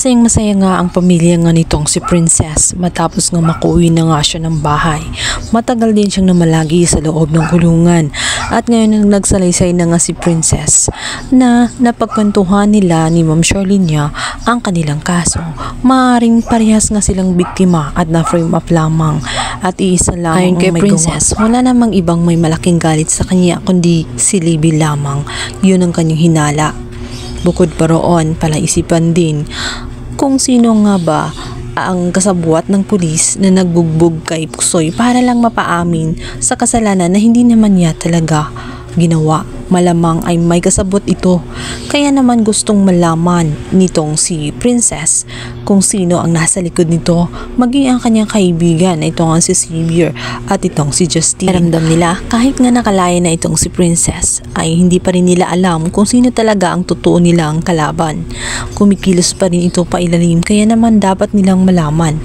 Masayang-masaya nga ang pamilya nga nitong si Princess matapos nga makuwi na nga siya ng bahay. Matagal din siyang namalagi sa loob ng kulungan at ngayon nagsalaysay na nga si Princess na napagkwentuhan nila ni Ma'am Charlene niya ang kanilang kaso. Maaring parehas nga silang biktima at na-frame up lamang at iisa lang ayon kay Princess. Wala namang ibang may malaking galit sa kanya kundi si Libby lamang. Yun ang kanyang hinala. Bukod pa roon, palaisipan din kung sino nga ba ang kasabwat ng pulis na nagbugbog kay Pusoy para lang mapaamin sa kasalanan na hindi naman niya talaga ginawa. Malamang ay may kasabot ito. Kaya naman gustong malaman nitong si Princess kung sino ang nasa likod nito, maging ang kanyang kaibigan na itong si Xavier at itong si Justine. Ramdam nila kahit nga nakalaya na itong si Princess ay hindi pa rin nila alam kung sino talaga ang totoo nilang kalaban. Kumikilos pa rin ito pailalim kaya naman dapat nilang malaman.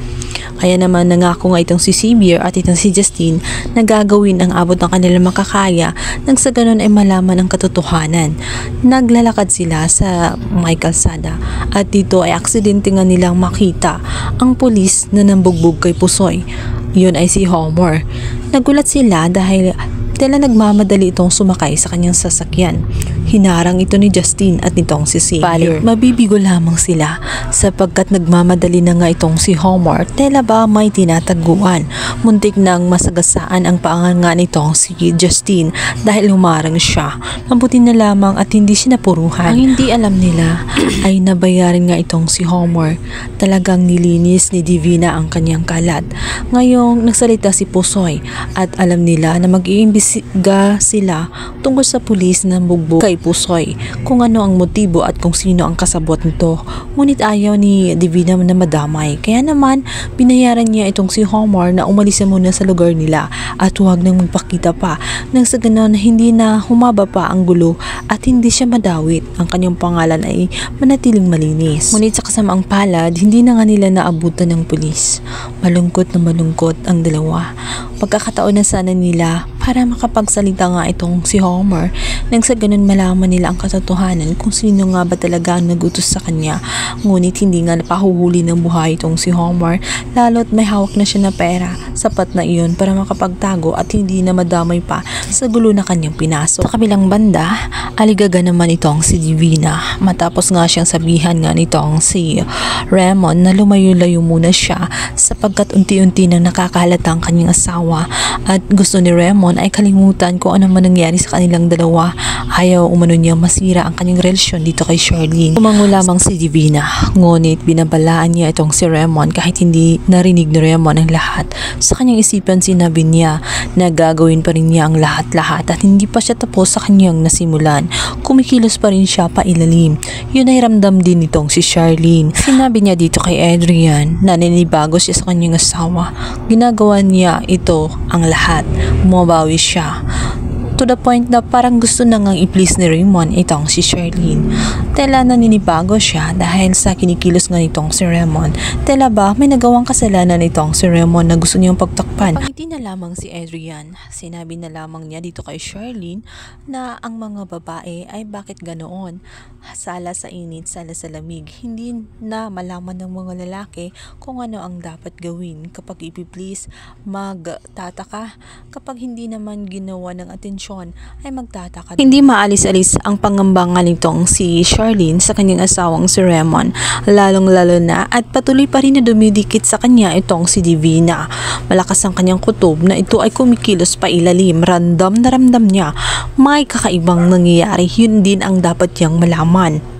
Kaya naman nangako nga itong si Xavier at itong si Justine na gagawin ang abot ng kanilang makakaya nang sa ganun ay malaman ang katotohanan. Naglalakad sila sa may kalsada at dito ay aksidente nga nilang makita ang pulis na nambugbog kay Pusoy. Yun ay si Homer. Nagulat sila dahil tila nagmamadali itong sumakay sa kanyang sasakyan. Hinarang ito ni Justine at nitong si Xavier. Mabibigo lamang sila sapagkat nagmamadali na nga itong si Homer. Tela ba may tinataguan. Muntik nang masagasaan ang paangan nitong si Justine dahil humarang siya. Mabuti na lamang at hindi siya napuruhan. Ang hindi alam nila ay nabayaran nga itong si Homer. Talagang nilinis ni Divina ang kanyang kalat. Ngayong nagsalita si Pusoy at alam nila na mag-iimbestiga sila tungkol sa pulis na bugbog kay Pusoy kung ano ang motibo at kung sino ang kasabot nito. Ngunit ayaw ni Divina na madamay. Kaya naman binayaran niya itong si Homer na umalis muna sa lugar nila at huwag nang magpakita pa nang sa ganon hindi na humaba pa ang gulo at hindi siya madawit. Ang kanyang pangalan ay manatiling malinis. Ngunit sa kasamaang palad, hindi na nga nila naabutan ng pulis. Malungkot na malungkot ang dalawa. Pagkakataon na sana nila para makapagsalita nga itong si Homer nang sa ganun malaman nila ang katotohanan kung sino nga ba talaga ang nagutos sa kanya. Ngunit hindi nga napahuhuli ng buhay itong si Homer lalo't may hawak na siya na pera. Sapat na iyon para makapagtago at hindi na madamay pa sa gulo na kanyang pinasok. Sa kabilang banda, aligaga naman itong si Divina matapos nga siyang sabihan nga nitong si Raymond na lumayo-layo muna siya sapagkat unti-unti nang nakakahalata ang kanyang asawa at gusto ni Raymond ay kalimutan kung ano man nangyari sa kanilang dalawa. Ayaw umano niya masira ang kanyang relasyon dito kay Charlene. Umango lamang si Divina, ngunit binabalaan niya itong si Raymond kahit hindi narinig ni Raymond ang lahat. Sa kanyang isipan sinabi niya na gagawin pa rin niya ang lahat-lahat at hindi pa siya tapos sa kanyang nasimulan. Kumikilos pa rin siya pailalim. Yun ay ramdam din itong si Charlene. Sinabi niya dito kay Adrian na ninibago siya sa kanyang asawa. Ginagawa niya ito ang lahat. Bumabawi siya. To the point na parang gusto na ngang i-please ni Raymond itong si Charlene. Tela naninibago siya dahil sa kinikilos nga nitong si Raymond. Tela ba may nagawang kasalanan itong si Raymond na gusto niyang pagtakpan. Pangiti na lamang si Adrian. Sinabi na lamang niya dito kay Charlene na ang mga babae ay bakit ganoon. Sala sa init, sala sa lamig. Hindi na malaman ng mga lalaki kung ano ang dapat gawin. Kapag ipiplease, magtataka. Kapag hindi naman ginawa ng atensyon, ay magtataka. Hindi maalis-alis ang pangambangan nitong si Charlene sa kanyang asawang si Raymond, lalong-lalo na at patuloy pa rin na dumidikit sa kanya itong si Divina. Malakas ang kanyang kutob na ito ay kumikilos pa ilalim. Ramdam na ramdam niya may kakaibang nangyayari. Yun din ang dapat niyang malaman.